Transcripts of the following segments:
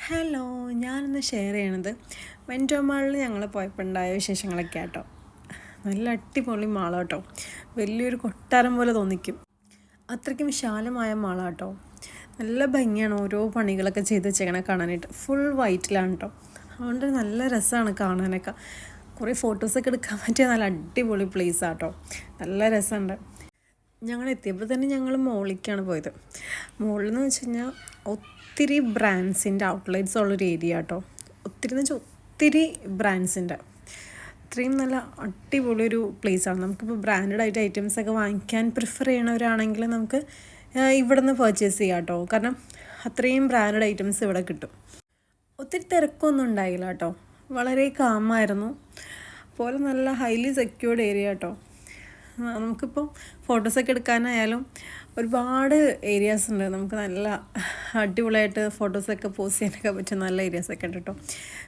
Hello, ഞാനിന്ന് share ചെയ്യണത് Vento മാളിൽ ഞങ്ങൾ പോയപ്പോൾ ഉണ്ടായ വിശേഷങ്ങളൊക്കെ കേട്ടോ. നല്ല അടിപൊളി മാളാട്ടോ, വലിയൊരു കൊട്ടാരം പോലെ തോന്നിക്കും. അത്രയ്ക്കും വിശാലമായ മാളാട്ടോ. നല്ല ഭംഗിയാണ് ഓരോ പണികളൊക്കെ ചെയ്ത് വെച്ചേക്കണേ കാണാനായിട്ട്. ഫുൾ വൈറ്റിലാണ് കേട്ടോ. അതുകൊണ്ട് നല്ല രസമാണ് കാണാനൊക്കെ. കുറേ ഫോട്ടോസൊക്കെ എടുക്കാൻ പറ്റിയ നല്ല അടിപൊളി പ്ലേസ് ആട്ടോ. നല്ല രസമുണ്ട്. ഞങ്ങൾ എത്തിയപ്പോൾ തന്നെ ഞങ്ങൾ മോളിലേക്കാണ് പോയത്. മോളിൽ എന്ന് വെച്ച് കഴിഞ്ഞാൽ ഒത്തിരി ബ്രാൻഡ്സിൻ്റെ ഔട്ട്ലെറ്റ്സ് ഉള്ളൊരു ഏരിയ കേട്ടോ. ഒത്തിരി എന്ന് വെച്ചാൽ ഒത്തിരി ബ്രാൻഡ്സിൻ്റെ അത്രയും നല്ല അടിപൊളി ഒരു പ്ലേസാണ്. നമുക്കിപ്പോൾ ബ്രാൻഡഡ് ആയിട്ട് ഐറ്റംസൊക്കെ വാങ്ങിക്കാൻ പ്രിഫർ ചെയ്യണവരാണെങ്കിൽ നമുക്ക് ഇവിടെ നിന്ന് പർച്ചേസ് ചെയ്യാം കേട്ടോ. കാരണം അത്രയും ബ്രാൻഡഡ് ഐറ്റംസ് ഇവിടെ കിട്ടും. ഒത്തിരി തിരക്കൊന്നും ഉണ്ടായില്ല കേട്ടോ. വളരെ കാമായിരുന്നു. അതുപോലെ നല്ല ഹൈലി സെക്യൂർഡ് ഏരിയ കേട്ടോ. നമുക്കിപ്പോൾ ഫോട്ടോസൊക്കെ എടുക്കാനായാലും ഒരുപാട് ഏരിയാസ് ഉണ്ട്. നമുക്ക് നല്ല അടിപൊളിയായിട്ട് ഫോട്ടോസൊക്കെ പോസ്റ്റ് ചെയ്യാനൊക്കെ പറ്റിയ നല്ല ഏരിയാസൊക്കെ ഉണ്ട് കേട്ടോ.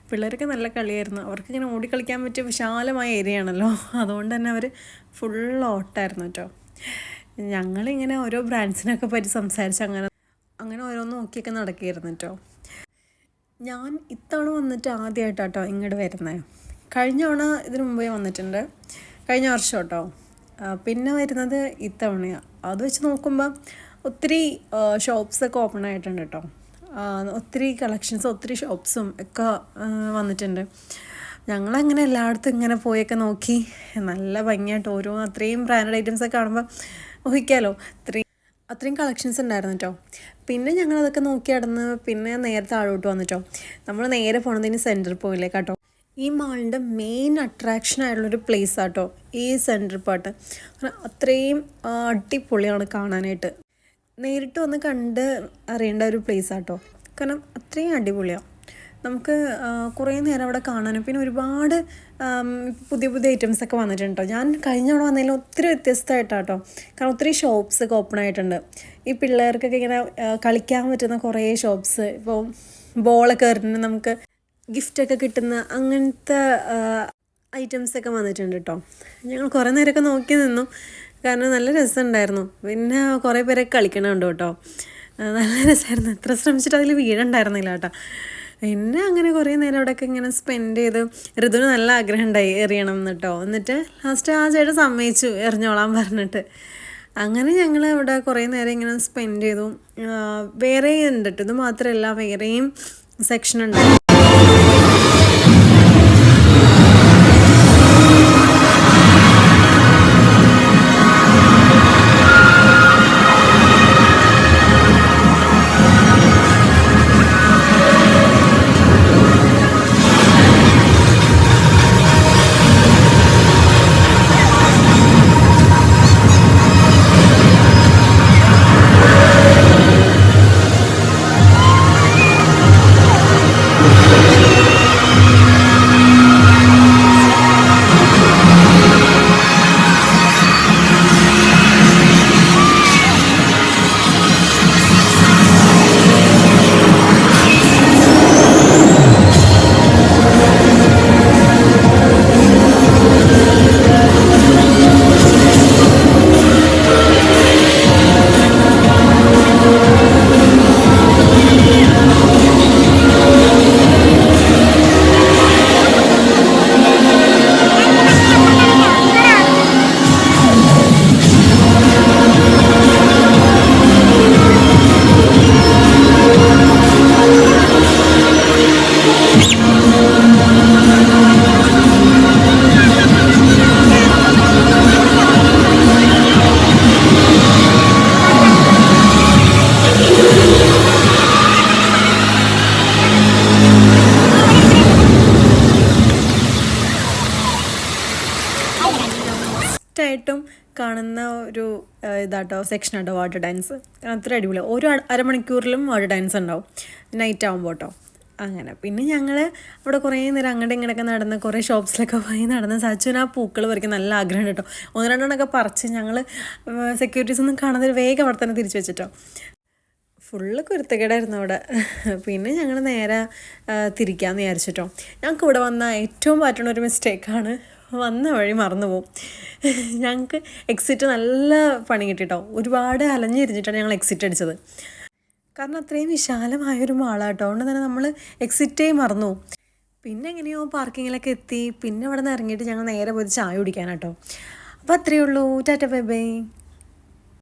പിള്ളേരൊക്കെ നല്ല കളിയായിരുന്നു. അവർക്കിങ്ങനെ ഓടിക്കളിക്കാൻ പറ്റിയ വിശാലമായ ഏരിയ ആണല്ലോ. അതുകൊണ്ട് തന്നെ അവർ ഫുൾ ഓട്ടമായിരുന്നു കേട്ടോ. ഞങ്ങളിങ്ങനെ ഓരോ ബ്രാൻഡ്സിനൊക്കെ പറ്റി സംസാരിച്ച് അങ്ങനെ ഓരോന്ന് നോക്കിയൊക്കെ നടക്കുകയായിരുന്നു കേട്ടോ. ഞാൻ ഇത്തവണ വന്നിട്ട് ആദ്യമായിട്ടാട്ടോ ഇങ്ങോട്ട് വരുന്നത്. കഴിഞ്ഞ തവണ ഇതിനു മുമ്പേ വന്നിട്ടുണ്ട്, കഴിഞ്ഞ വർഷം കേട്ടോ. പിന്നെ വരുന്നത് ഇത്തവണയാണ്. അത് വെച്ച് നോക്കുമ്പോൾ ഒത്തിരി ഷോപ്സൊക്കെ ഓപ്പൺ ആയിട്ടുണ്ട് കേട്ടോ. ഒത്തിരി കളക്ഷൻസ്, ഒത്തിരി ഷോപ്സും ഒക്കെ വന്നിട്ടുണ്ട്. ഞങ്ങളങ്ങനെ എല്ലായിടത്തും ഇങ്ങനെ പോയൊക്കെ നോക്കി നല്ല ഭംഗിയായിട്ട് ഓരോന്ന് അത്രയും ബ്രാൻഡഡ് ഐറ്റംസൊക്കെ കാണുമ്പോൾ ഊഹിക്കാമല്ലോ അത്രയും കളക്ഷൻസ് ഉണ്ടായിരുന്നു കേട്ടോ. പിന്നെ ഞങ്ങളതൊക്കെ നോക്കി നടന്ന് പിന്നെ നേരെ താഴോട്ട് വന്നിട്ടോ. നമ്മൾ നേരെ പോണതിന് സെൻറ്റർ പോയില്ലേ കേട്ടോ. ഈ മാളിൻ്റെ മെയിൻ അട്രാക്ഷൻ ആയിട്ടുള്ളൊരു പ്ലേസ് ആട്ടോ ഈ സെൻട്രൽ പാർട്ട്. അത്രയും അടിപൊളിയാണ് കാണാനായിട്ട്. നേരിട്ട് വന്ന് കണ്ട് അറിയേണ്ട ഒരു പ്ലേസ് ആട്ടോ. കാരണം അത്രയും അടിപൊളിയാണ്. നമുക്ക് കുറേ നേരം അവിടെ കാണാനും പിന്നെ ഒരുപാട് പുതിയ പുതിയ ഐറ്റംസൊക്കെ വന്നിട്ടുണ്ട് കേട്ടോ. ഞാൻ കഴിഞ്ഞ തവണ വന്നതിൽ ഒത്തിരി വ്യത്യസ്തമായിട്ടാട്ടോ. കാരണം ഒത്തിരി ഷോപ്സൊക്കെ ഓപ്പൺ ആയിട്ടുണ്ട്. ഈ പിള്ളേർക്കൊക്കെ ഇങ്ങനെ കളിക്കാൻ പറ്റുന്ന കുറേ ഷോപ്സ്, ഇപ്പോൾ ബോളൊക്കെ എറിഞ്ഞ് നമുക്ക് ഗിഫ്റ്റൊക്കെ കിട്ടുന്ന അങ്ങനത്തെ ഐറ്റംസൊക്കെ വന്നിട്ടുണ്ട് കേട്ടോ. ഞങ്ങൾ കുറേ നേരമൊക്കെ നോക്കി നിന്നു, കാരണം നല്ല രസമുണ്ടായിരുന്നു. പിന്നെ കുറേ പേരൊക്കെ കളിക്കണമുണ്ട് കേട്ടോ. നല്ല രസമായിരുന്നു. എത്ര ശ്രമിച്ചിട്ട് അതിൽ വീടുണ്ടായിരുന്നില്ല കേട്ടോ. പിന്നെ അങ്ങനെ കുറേ നേരം അവിടെയൊക്കെ ഇങ്ങനെ സ്പെൻഡ് ചെയ്ത് ഋതുവിന് നല്ല ആഗ്രഹം ഉണ്ടായി എറിയണം എന്ന് കേട്ടോ. എന്നിട്ട് ലാസ്റ്റ് ആ ചേട്ടൻ സമ്മതിച്ചു എറിഞ്ഞോളാൻ പറഞ്ഞിട്ട്. അങ്ങനെ ഞങ്ങൾ അവിടെ കുറേ നേരം ഇങ്ങനെ സ്പെൻഡ് ചെയ്തു. വേറെ ഉണ്ട് കേട്ടോ, ഇത് മാത്രമല്ല വേറെയും സെക്ഷൻ ഉണ്ട്. ായിട്ടും കാണുന്ന ഒരു ഇതാട്ടോ സെക്ഷനാട്ടോ വാട്ടർ ഡാൻസ്. അത്ര അടിപൊളി. ഓരോ അരമണിക്കൂറിലും വാട്ടർ ഡാൻസ് ഉണ്ടാവും നൈറ്റ് ആകുമ്പോൾ കേട്ടോ. അങ്ങനെ പിന്നെ ഞങ്ങൾ അവിടെ കുറേ നേരം അങ്ങോട്ടും ഇങ്ങോട്ടൊക്കെ നടന്ന് കുറേ ഷോപ്സിലൊക്കെ പോയി നടന്ന് സച്ചുവിന് ആ പൂക്കൾ പറിക്കാൻ നല്ല ആഗ്രഹം കേട്ടോ. ഒന്ന് രണ്ടെണ്ണമൊക്കെ പറിച്ച് ഞങ്ങൾ സെക്യൂരിറ്റീസ് ഒന്നും കാണാതെ വേഗം അവിടെ തന്നെ തിരിച്ചു വെച്ചിട്ടോ. ഫുള്ള് കുരുത്തക്കേടായിരുന്നു അവിടെ. പിന്നെ ഞങ്ങൾ നേരെ തിരിക്കാമെന്ന് വിചാരിച്ചിട്ടോ. ഞങ്ങൾക്ക് ഇവിടെ വന്ന ഏറ്റവും പറ്റുന്ന ഒരു മിസ്റ്റേക്കാണ്, വന്ന വഴി മറന്നു പോവും. ഞങ്ങൾക്ക് എക്സിറ്റ് നല്ല പണി കിട്ടിട്ടോ. ഒരുപാട് അലഞ്ഞിരിഞ്ഞിട്ടാണ് ഞങ്ങൾ എക്സിറ്റ് അടിച്ചത്. കാരണം അത്രയും വിശാലമായൊരു മാളാട്ടോ. അതുകൊണ്ട് തന്നെ നമ്മൾ എക്സിറ്റേ മറന്നു. പിന്നെ എങ്ങനെയോ പാർക്കിങ്ങിലൊക്കെ എത്തി. പിന്നെ അവിടെ നിന്ന് ഇറങ്ങിയിട്ട് ഞങ്ങൾ നേരെ പോയി ചായ കുടിക്കാനാട്ടോ. അപ്പോൾ അത്രയേ ഉള്ളൂ. Tata bye bye.